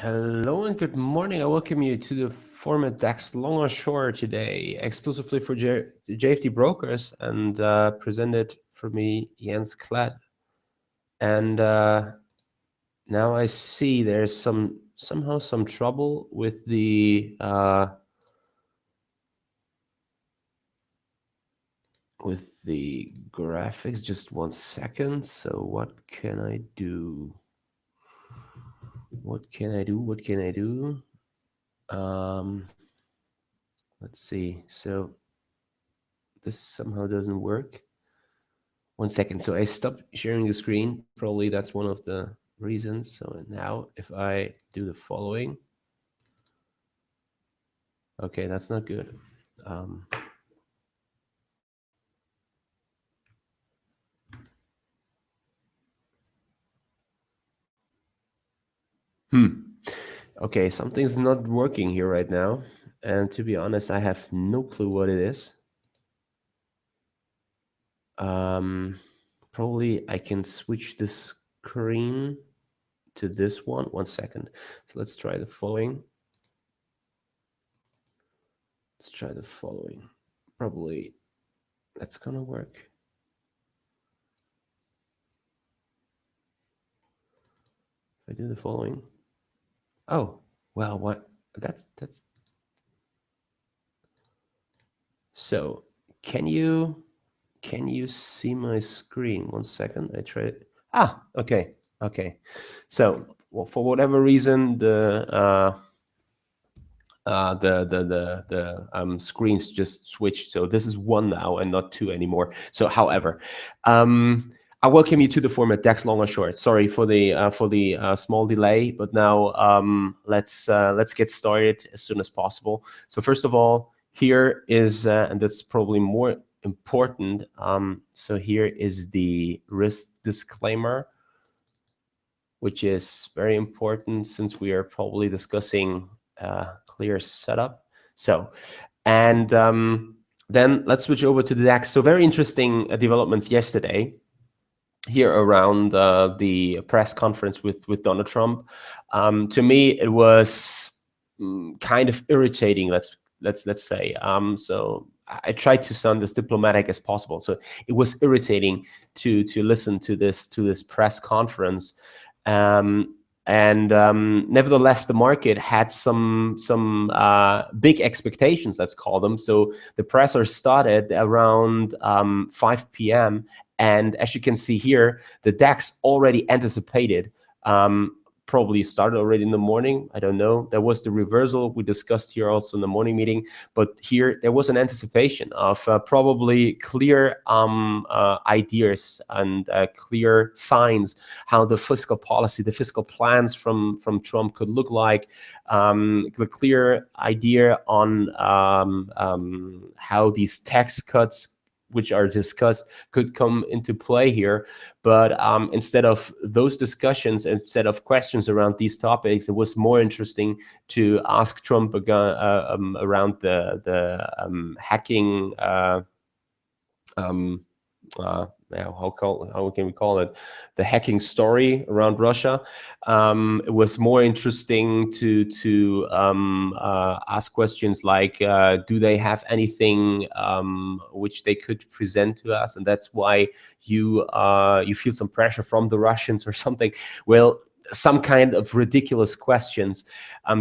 Hello and good morning. I welcome you to the format DAX long or short today, exclusively for JFD brokers and presented for me, Jens Klett. And now I see there's somehow some trouble with the graphics. Just 1 second. So what can I do? What can I do? Let's see. So this somehow doesn't work. 1 second. So I stopped sharing the screen. Probably that's one of the reasons. So now if I do the following. Okay, that's not good. Okay, something's not working here right now. And to be honest, I have no clue what it is. Probably I can switch the screen to this one. 1 second. So let's try the following. Let's try the following. Probably that's gonna work. If I do the following. Oh, well, what? That's. So, can you see my screen? 1 second. I try it. Ah, okay. So, well, for whatever reason, the screens just switched. So this is 1 now and not 2 anymore. So, however, I welcome you to the format DAX long or short. Sorry for the small delay, but now let's get started as soon as possible. So first of all, here is and that's probably more important. So here is the risk disclaimer, which is very important since we are probably discussing clear setup. So, and then let's switch over to the DAX. So very interesting developments yesterday here around the press conference with Donald Trump. To me, it was kind of irritating. Let's say. So I tried to sound as diplomatic as possible. So it was irritating to listen to this press conference. Nevertheless, the market had some big expectations, let's call them. So the presser started around 5 p.m. And as you can see here, the DAX already anticipated, probably started already in the morning. I don't know. There was the reversal we discussed here also in the morning meeting. But here there was an anticipation of probably clear ideas and clear signs how the fiscal policy, the fiscal plans from Trump could look like. The clear idea on how these tax cuts which are discussed could come into play here. But instead of those discussions, instead of questions around these topics, it was more interesting to ask Trump around the hacking. How can we call it, the hacking story around Russia. It was more interesting to ask questions like, do they have anything which they could present to us, and that's why you feel some pressure from the Russians or something. Well, some kind of ridiculous questions,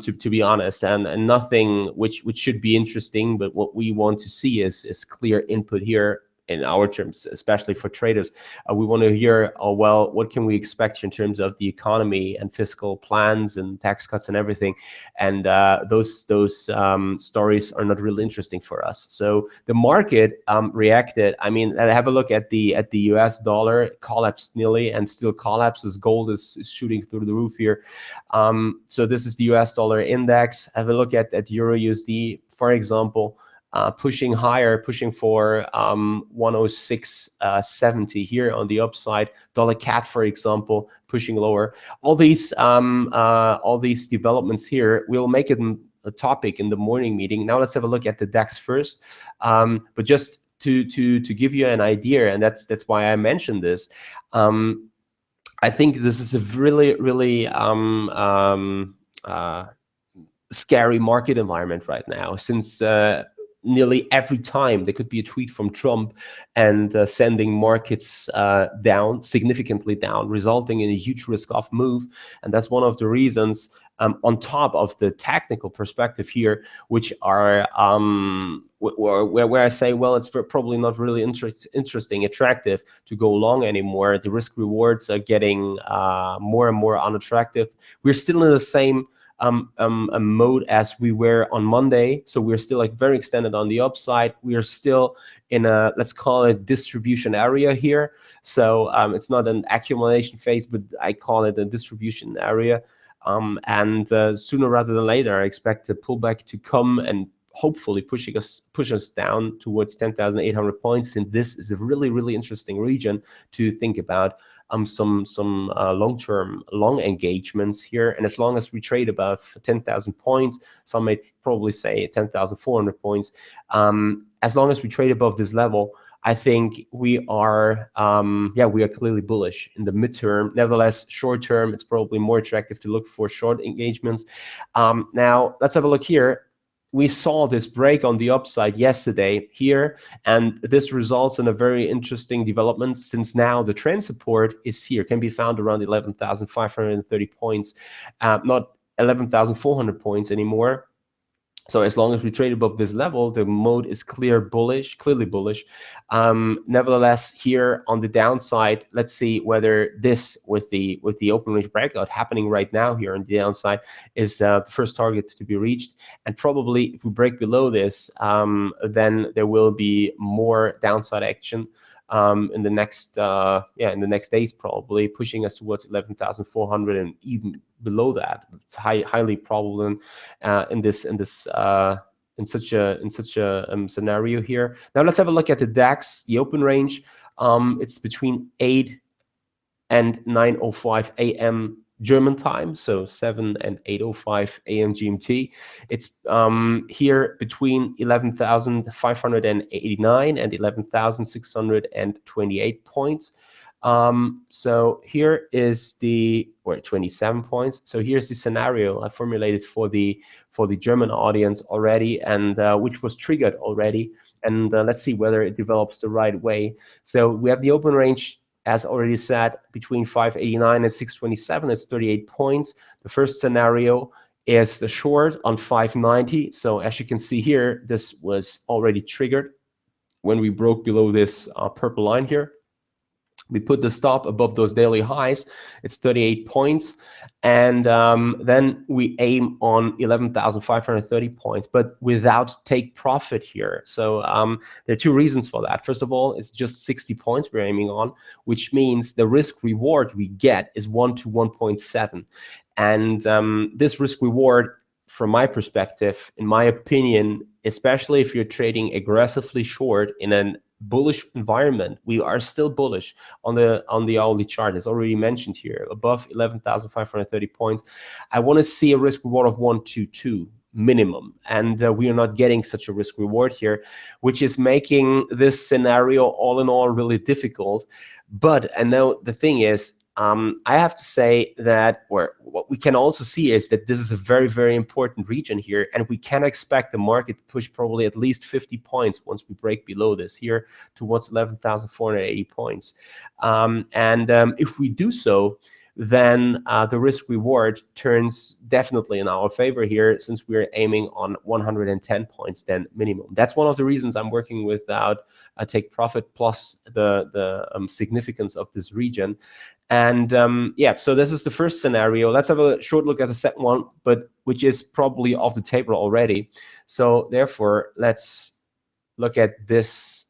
to be honest, and nothing which should be interesting. But what we want to see is clear input here. In our terms, especially for traders, we want to hear, well, what can we expect in terms of the economy and fiscal plans and tax cuts and everything. And those stories are not really interesting for us. So the market reacted. I mean, have a look at the US dollar. It collapsed nearly and still collapses. Gold is shooting through the roof here. So this is the US dollar index. Have a look at Euro USD, for example. Pushing higher, pushing for 106.70 here on the upside. Dollar CAD, for example, pushing lower. All these developments here, we'll make it a topic in the morning meeting. Now let's have a look at the DAX first. But just to give you an idea, and that's why I mentioned this. I think this is a really scary market environment right now, since nearly every time there could be a tweet from Trump and sending markets down, significantly down, resulting in a huge risk-off move. And that's one of the reasons, on top of the technical perspective here, which are where I say, well, it's probably not really interesting, attractive to go long anymore. The risk rewards are getting more and more unattractive. We're still in the same a mode as we were on Monday. So we're still like very extended on the upside. We are still in a, let's call it, distribution area here. So it's not an accumulation phase, but I call it a distribution area. And sooner rather than later, I expect the pullback to come and hopefully push us down towards 10,800 points. And this is a really, really interesting region to think about some long-term long engagements here. And as long as we trade above 10,000 points, some may probably say 10,400 points. As long as we trade above this level, I think we are clearly bullish in the midterm. Nevertheless, short term, it's probably more attractive to look for short engagements. Now, let's have a look here. We saw this break on the upside yesterday here, and this results in a very interesting development, since now the trend support is here, can be found around 11,530 points, not 11,400 points anymore. So as long as we trade above this level, the mode is clearly bullish. Nevertheless, here on the downside, let's see whether this with the open range breakout happening right now here on the downside is the first target to be reached. And probably if we break below this, then there will be more downside action in the next days, probably pushing us towards 11,400 and even below that. It's highly probable in such a scenario here. Now let's have a look at the DAX, the open range. It's between 8 and 9:05 a.m. German time, so 7 and 8:05 a.m. GMT. It's here between 11,589 and 11,628 points. So here is 27 points. So here's the scenario I formulated for the German audience already, and which was triggered already. And let's see whether it develops the right way. So we have the open range, as already said, between 589 and 627 is 38 points. The first scenario is the short on 590. So as you can see here, this was already triggered when we broke below this purple line here. We put the stop above those daily highs. It's 38 points. And then we aim on 11,530 points, but without take profit here. So there are two reasons for that. First of all, it's just 60 points we're aiming on, which means the risk reward we get is 1 to 1.7. And this risk reward, from my perspective, in my opinion, especially if you're trading aggressively short in an bullish environment, we are still bullish on the hourly chart, as already mentioned here, above 11,530 points. I want to see a risk reward of 122 minimum, and we are not getting such a risk reward here, which is making this scenario all in all really difficult. But and now the thing is, I have to say that what we can also see is that this is a very, very important region here, and we can expect the market to push probably at least 50 points once we break below this here towards 11,480 points. If we do so, then the risk reward turns definitely in our favor here, since we're aiming on 110 points then minimum. That's one of the reasons I'm working without a take profit, plus the significance of this region. And so this is the first scenario. Let's have a short look at the second one, but which is probably off the table already. So therefore, let's look at this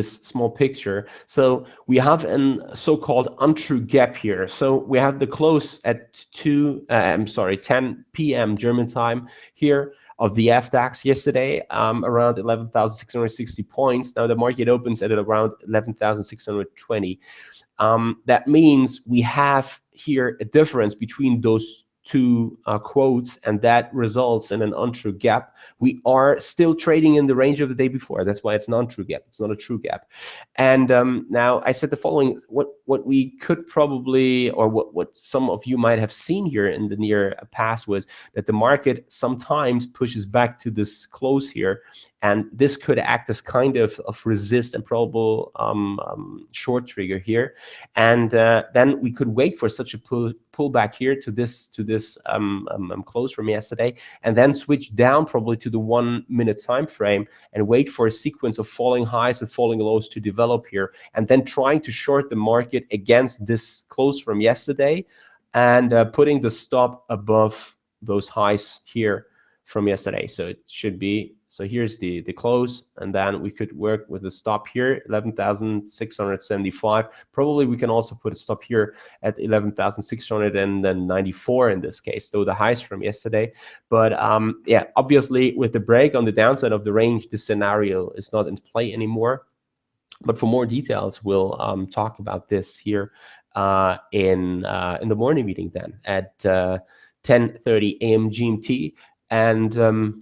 small picture. So we have a so-called untrue gap here. So we have the close at 10 p.m. German time here of the DAX yesterday, around 11,660 points. Now the market opens at around 11,620. That means we have here a difference between those two quotes, and that results in an untrue gap, we are still trading in the range of the day before. That's why it's an untrue gap. It's not a true gap. And now I said the following: what we could probably, or what some of you might have seen here in the near past, was that the market sometimes pushes back to this close here, and this could act as kind of resist and probable short trigger here. And then we could wait for such a pullback here to this close from yesterday, and then switch down probably to the 1 minute time frame and wait for a sequence of falling highs and falling lows to develop here, and then trying to short the market against this close from yesterday, and putting the stop above those highs here from yesterday. So it should be, so here's the close, and then we could work with a stop here, 11,675. Probably we can also put a stop here at 11,694 in this case, though the highs from yesterday. But yeah, obviously with the break on the downside of the range, this scenario is not in play anymore. But for more details, we'll talk about this here in the morning meeting then at 10:30 a.m. GMT. And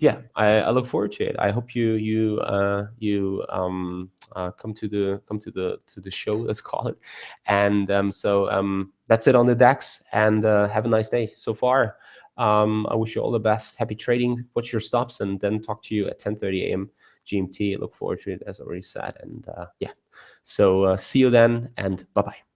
yeah, I look forward to it. I hope you come to the show, let's call it. And so that's it on the DAX. And have a nice day so far. I wish you all the best. Happy trading. Watch your stops, and then talk to you at 10:30 a.m. GMT. I look forward to it, as already said. And yeah, so see you then, and bye bye.